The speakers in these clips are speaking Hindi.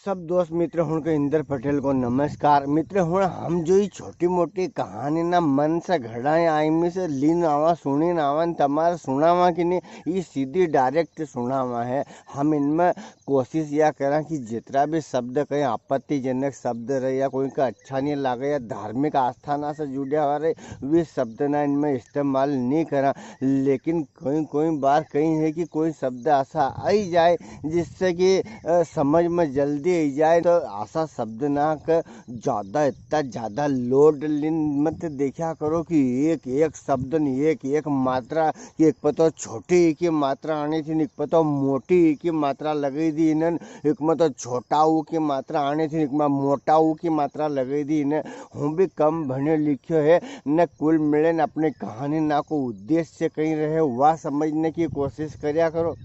सब दोस्त मित्र हूँ के इंदर पटेल को नमस्कार। मित्र हूँ हम जो ही छोटी मोटी कहानी ना मन से घड़ाए आईमी से लीन आवा सुनी नावन तमार सुनावा कि नहीं ये सीधी डायरेक्ट सुनावा है। हम इनमें कोशिश या करा कि जितना भी शब्द कहीं आपत्तिजनक शब्द रहे या कोई का अच्छा नहीं लगे या धार्मिक आस्थाना से जुड़े हुआ रहे वे शब्द ना इनमें इस्तेमाल नहीं करा। लेकिन कोई बार कहीं है कि कोई शब्द ऐसा आई जाए जिससे कि समझ में जल्दी आई जाए, तो ऐसा शब्द ना कर ज़्यादा इतना ज़्यादा लोड लिन मत देखा करो कि एक एक शब्द नहीं एक एक मात्रा कि एक पतो छोटी की मात्रा आनी थी एक पतो मोटी की मात्रा लगी थी इन्हें एक में तो छोटा ऊ की मात्रा आनी थी एक में मोटा ऊ की मात्रा लगी थी इन्हें। हूँ भी कम भणे लिखियो है न कुल मिले न अपनी कहानी ना को उद्देश्य से कहीं रहे वह समझने की कोशिश करिया करो।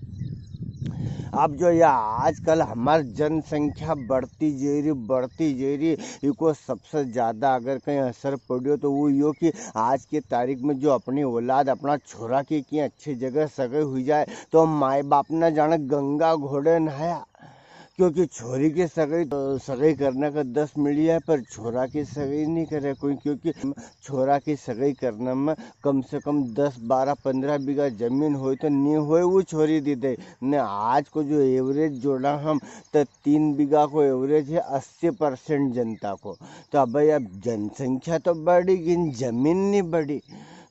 अब जो यह आजकल हमारी जनसंख्या बढ़ती जा रही इसको सबसे ज़्यादा अगर कहीं असर पड़ो तो वो यो कि आज के तारीख में जो अपनी औलाद अपना छोरा की अच्छी जगह सगे हुई जाए तो माए बाप ने जाने गंगा घोड़े नहाया, क्योंकि छोरी की सगाई करने का 10 मिली है पर छोरा की सगाई नहीं करे कोई, क्योंकि छोरा की सगाई करने में कम से कम 10, 12, 15 बीघा जमीन हो तो नहीं हो वो छोरी दी दे न। आज को जो एवरेज जोड़ा हम तो 3 बीघा को एवरेज है 80% जनता को। तो अब अब जनसंख्या तो बढ़ी लेकिन जमीन नहीं बढ़ी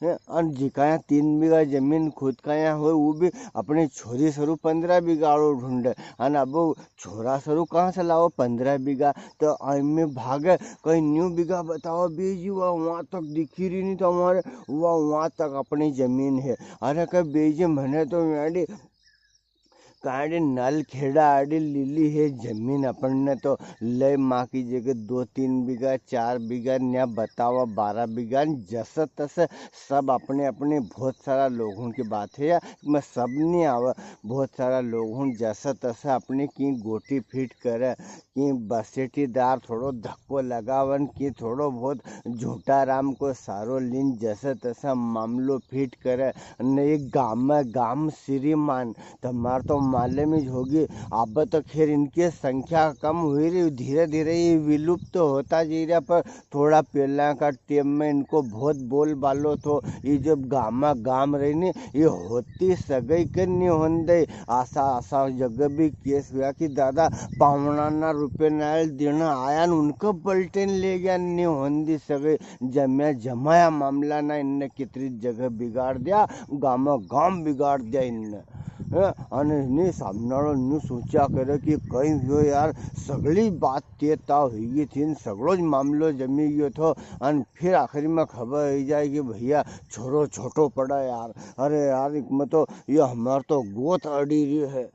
और जिकाया 3 बीघा जमीन खुद का यहाँ हो वो भी अपने छोरी सरू 15 बीघा ढूंढे और अब छोरा सरू कहाँ से लाओ 15 बीघा। तो में भागे कहीं न्यू बीघा बताओ बीज हुआ वहाँ तक दिखी रही नहीं तो हमारे वहाँ तक अपनी ज़मीन है। अरे कहीं बीज मैंने तो मैडी काड़ी नल खेड़ा आड़ी लीली है जमीन अपन ने तो ले माँ की जगह 2-3 बीघा 4 बीघा न बतावा 12 बीघा जस तस सब अपने अपने बहुत सारा लोगों की बात है या मैं सब नहीं आवा बहुत सारा लोगों जस तस अपने की गोटी फिट करे कि बसेटीदार थोड़ो धक्को लगावन कि थोड़ो बहुत झूठा राम को सारो लीन जस तस मामलो फिट करे न एक गाम श्रीमान तमार तो माले में होगी। अब तो खैर इनकी संख्या कम हुई रही धीरे धीरे ये विलुप्त तो होता जा रहा, पर थोड़ा पहला का टाइम में इनको बहुत बोल बालो तो ये जब गाम रही नहीं ये होती सगई के नहीं होंदे आशा जगह भी केस हुआ कि दादा पावना रुपये नाल देना आया न उनको पलटन ले गया नहीं होंदी सगई जमाया मामला ना इनने कितनी जगह बिगाड़ दिया गाम बिगाड़ दिया इनने नहीं सामने नहीं सोचा करे कि कहीं हो यार सगली बात तेता हुई थी सगड़ो ज मामलो जमी गयो थो और फिर आखिरी में खबर आई जाए कि भैया छोरो छोटो पड़ा यार। अरे यार में तो ये हमार तो गोत अड़ी रही है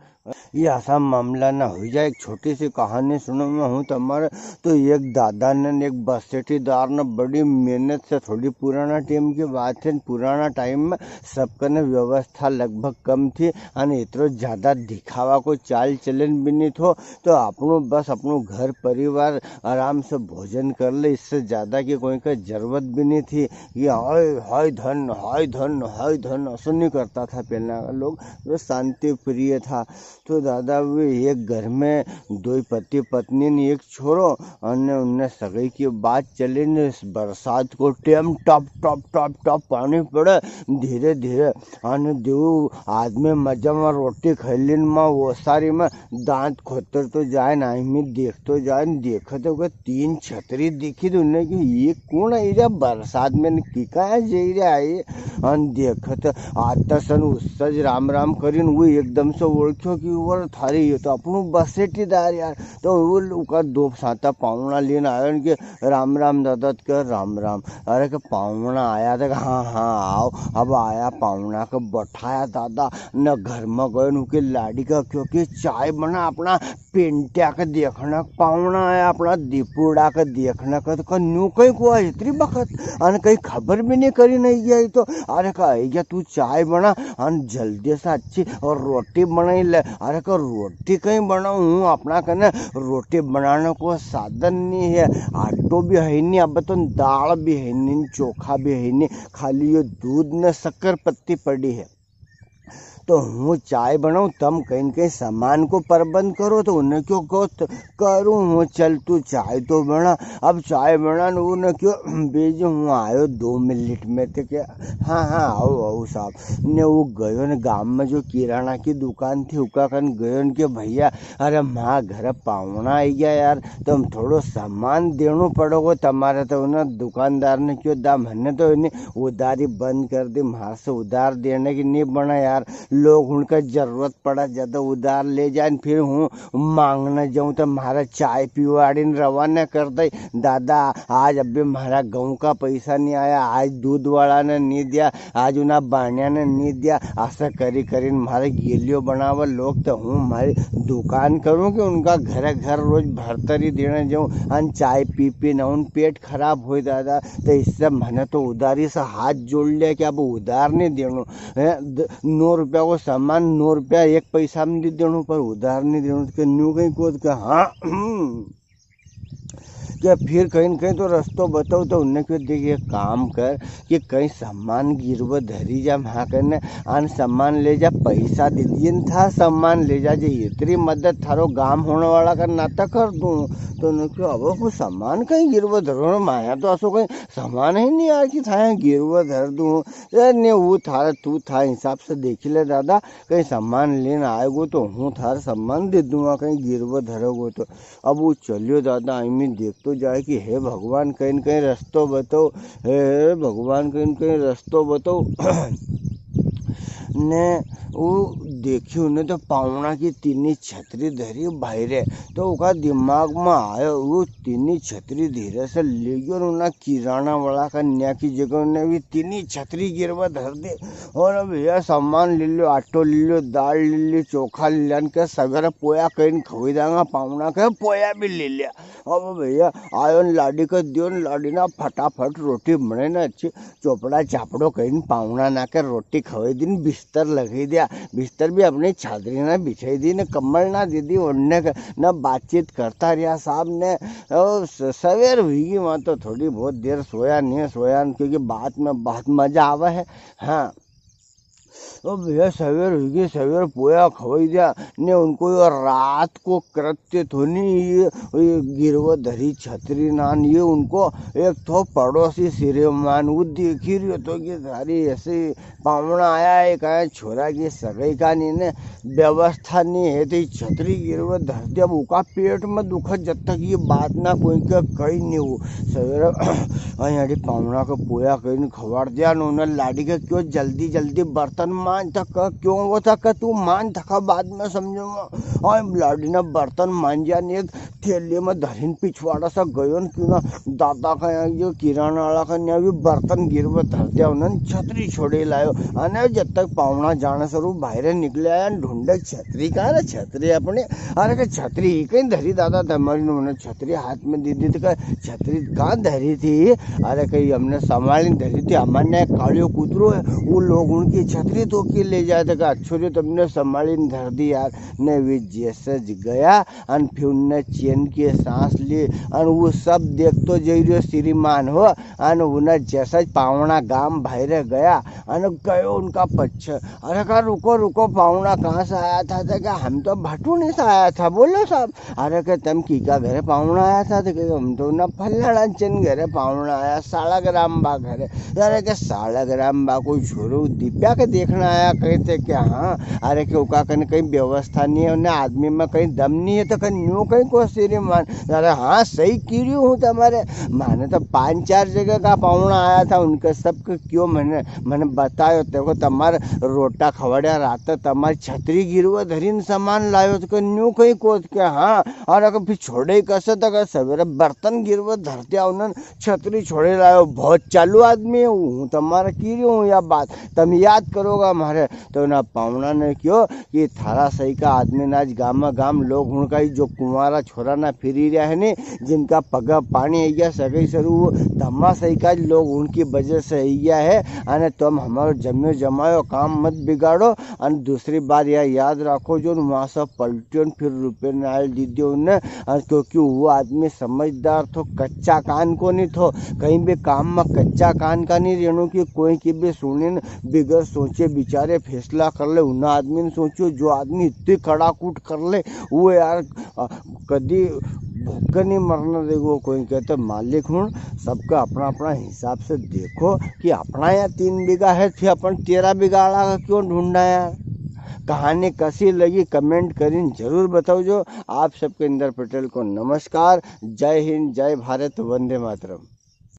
ये ऐसा मामला ना हो जाए। एक छोटी सी कहानी सुनो मैं हूँ तुम्हारे तो एक दादा ने एक बसेटीदार ने बड़ी मेहनत से थोड़ी पुराना टाइम की बात है पुराना टाइम में सबका ने व्यवस्था लगभग कम थी और इतना ज़्यादा दिखावा को चाल चलन भी नहीं थो तो अपनों घर परिवार आराम से भोजन कर ले इससे ज़्यादा की कोई का जरूरत भी नहीं थी। ये हाय धन हाय धन हाय धन ऐसा नहीं करता था पहला लोग तो शांति प्रिय था। तो दादा वे एक घर में 2 पति पत्नी ने एक छोरो उनने सगाई की बात चली ने बरसात को टाइम टप पानी पड़े धीरे धीरे आने देव आदमी मजा में रोटी खैलिन में वो सारी में दांत खोतर तो जाए ना में देख तो जाए देखते हुए 3 छतरी दिखी तो उन्हें कि ये कौन है जब बरसात में किका है जे रहा है और देखते आता सन उसज राम करीन वो एकदम से ओळख्यो कि वो थारी ये तो अपनों बसेटीदार यार तो वो का 2 साता पावना लेने आयो कि राम दादा के राम। अरे के पावना आया था हाँ आओ अब आया पावना का बैठाया दादा न घर में गए उनके लाड़ी का क्योंकि चाय बना अपना पेंटिया का देखना पावना आया अपना दीपुड़ा का देखना का तो न्यू कहीं को इतनी बखत अन कहीं खबर भी नहीं करी नहीं गया तो अरे कहा तू चाय बना अन जल्दी से अच्छी और रोटी बनाई ले। अरे का रोटी कहीं बनाऊँ अपना कहना रोटी बनाने को साधन नहीं है आटो भी है नहीं अब तो दाल भी है नहीं चोखा भी है नहीं खाली ये दूध न शक्कर पत्ती पड़ी है। तो हूँ चाय बनाऊँ, तम कहीं कहीं सामान को प्रबंध करो, तो उन्हें क्यों कहो करूँ हूँ, चल तू चाय तो बना। अब चाय बना उन्हें क्यों भेजो हूँ, आयो 2 मिनट में तो क्या। हाँ हाँ आओ आओ साहब ने वो गयो ने गाँव में जो किराना की दुकान थी उका कन गयो ने के भैया अरे माँ घर पावना आई गया यार, तुम थोड़ो सामान देनो पड़ोगे तुम्हारे। तो उन्हें दुकानदार ने क्यों दा, मैंने तो इन्हें उधारी बंद कर दी, वहाँ से उधार देने की नहीं बना यार। लोग उनका जरूरत पड़ा ज़्यादा उधार ले जाए, फिर हूँ मांगने जाऊँ तो हमारा चाय पीवाड़ी रवाना कर दे। दादा आज अभी हमारा गाँव का पैसा नहीं आया, आज दूध वाला ने नहीं दिया, आज उना बानिया ने नहीं दिया, ऐसा करी करी हमारे गेलियो बनावा लोग। तो हूँ हमारी दुकान करूँ कि उनका घर घर रोज भरतरी देने जाऊँ, अन चाय पी पी न उन पेट खराब हो दादा। तो इससे मैंने तो उधारी से हाथ जोड़ लिया कि अब उधार नहीं देनो है। 9 रुपया को सामान 9 रुपया 1 पैसा में दे देनो, पर उधार नहीं देनो। तो न्यू कहीं कोद का हाँ क्या फिर कहीं न कहीं तो रास्तों बताओ। तो उन्हें क्यों देखिए काम कर कि कहीं सामान गिरव धरी जा, वहाँ करने अन सामान ले जा, पैसा दे दिए था सामान ले जा, जे इतनी मदद थारो गाम होने वाला का नाता कर दूँ। तो उन्हें क्यों अब वो सामान कहीं गिरव धरो, माया तो असो कहीं सामान ही नहीं आ कि था गिरव धर दूँ। नहीं वो थारा तू था हिसाब से देख ले दादा, कहीं सामान लेना आएगो तो हूँ थारा सामान दे दूँगा, कहीं गिरव धरोगो तो। अब वो चलियो दादा आई देख तो जाए कि हे भगवान कहीं न कहीं रास्तों बताओ, हे भगवान कहीं न कहीं रास्तों बताओ। ने वो देखी उन्हें तो पावना की तीनी छतरी धरी बाहरे, तो उसका दिमाग में आयो वो तीनी छतरी धीरे से ले गयो, उन्हें किराना वाला का न्या की जगह उन्हें भी तीनी छतरी गिरवा धर दे। और अब भैया सामान ले लो, आटो ले लो, दाल ले लो, चोखा ले लिया के सगर पोया कहीं खवी देंगा, पावना का पोया भी ले लिया। अब भैया आयो लाडी का दियो, लाडी ना फटाफट रोटी बने ना अच्छी चोपड़ा चापड़ो कहीं पावना ना कर रोटी खवाई दी, बिस्तर लगी दिया, बिस्तर भी अपनी चादरी ना बिछाई दी, न कम्बल ना दे दी ओढ़ने का, न बातचीत करता रहा साहब ने। सवेर हुई वहाँ तो थोड़ी बहुत देर सोया नहीं सोया, क्योंकि बात में बहुत मजा आवा है। हाँ तो भैया सवेर हुई, सवेर पोया खवाई दिया ने उनको। ये रात को कृत्य तो नहीं ये गिरव धरी छतरी नान, ये उनको एक तो पड़ोसी सिरेमान वो देख ही रही तो कि सारी ऐसे पावना आया है, कहा छोरा की सगाई का नहीं ने व्यवस्था नहीं है, तो छतरी गिरव धर दिया। उका पेट में दुखा जब तक ये बात ना कोई का कही नहीं हो। सवेरे यहाँ पावना को पोया कहीं खबर दिया उन्होंने, लाडी का क्यों जल्दी जल्दी बर्तन मान तक क्यों वो तक तू मान थका बाद में समझूंगा। और लाडी ने बर्तन मांझा ने एक थैले में धरीन पिछवाड़ा सा गयो न क्यों ना दादा का यहाँ जो किराना वाला का यहाँ भी बर्तन गिरव धर दिया, उन्होंने छतरी छोड़े लायो। अने जब तक पावना जाने से बाहर निकले आया ढूंढे छतरी कहाँ रे, छतरी अपने। अरे का छतरी ही कहीं धरी दादा धमारी ने छतरी हाथ में दी थी, तो छतरी कहाँ धरी थी। अरे कहीं हमने संभाली धरी थी, हमारे कालियो कुतरो है वो लोग उनकी छतरी तो के ले जाए थे, अच्छो जो तुमने संभाली धर दी यार। ने वे जैसे गया अन फिर उनने चैन की सांस ली, अन वो सब देख तो जइयो श्रीमान हो। अन उन्हें जैसा पावना गांव बाहर गया अन गयो उनका पक्ष। अरे कहा रुको रुको पावना कहाँ से आया था, तो क्या हम तो भटूनी से आया था, बोलो साहब। अरे क्या तुम की का घरे पावना आया था, तो हम तो ना फल्ला चंद घरे पावना आया, सालाग्राम बा घरे। अरे क्या सालाग्राम बा कोई छोरो दिव्या के देखना आया कहते क्या। हाँ अरे क्यों का कहीं व्यवस्था नहीं है, उन्हें आदमी में कहीं दम नहीं है, तो कहीं न्यू कहीं को श्रीमान। अरे हाँ सही कीड़ी हूँ तुम्हारे, मैंने तो 5-4 जगह का पावना आया था, उनके सबके क्यों मैंने बतायो देखो तुम्हारे रोटा खवड़िया रात तुम्हारी छतरी गिरव धरीन सामान लायो, तो न्यू कहीं को क्या। हाँ और अगर फिर छोड़े कैसे, तो सवेरे बर्तन गिरव धरते उन्होंने छतरी छोड़े लायो। बहुत चालू आदमी हूँ तुम्हारा कीड़ी हूँ, या बात तुम याद करोगा हमारे। तो ना पावना ने क्यों कि थारा सही का आदमी ना आज गाम गाम लोग उनका ही जो कुंवारा छोरा ना फिरी रहा है नहीं, जिनका पगा पानी है गया सगई सरू धम्मा सही का लोग उनकी वजह से गया है। अने तुम हमारे जमे जमायो काम मत बिगाड़ो। और दूसरी बात यह याद रखो जो वहाँ से पलटियों फिर रुपये नाल दीदी उन्हें, क्योंकि वो आदमी समझदार थो, कच्चा कान को नहीं थो, कहीं भी काम में कच्चा कान का नहीं रहनो कि कोई की भी सुने बिगड़ सोचे सोचे बेचारे फैसला कर ले। उन आदमी ने सोचो जो आदमी इतनी कड़ाकूट कर ले वो यार कदी भूख नहीं मरना देखो। कोई कहते मालिक हूँ, सबका अपना अपना हिसाब से देखो कि अपना या 3 बीघा है फिर अपन 13 बीघा का क्यों ढूंढा यार। कहानी कैसी लगी कमेंट करीन जरूर बताओ। जो आप सबके इंदर पटेल को नमस्कार, जय हिंद, जय भारत, वंदे मातरम।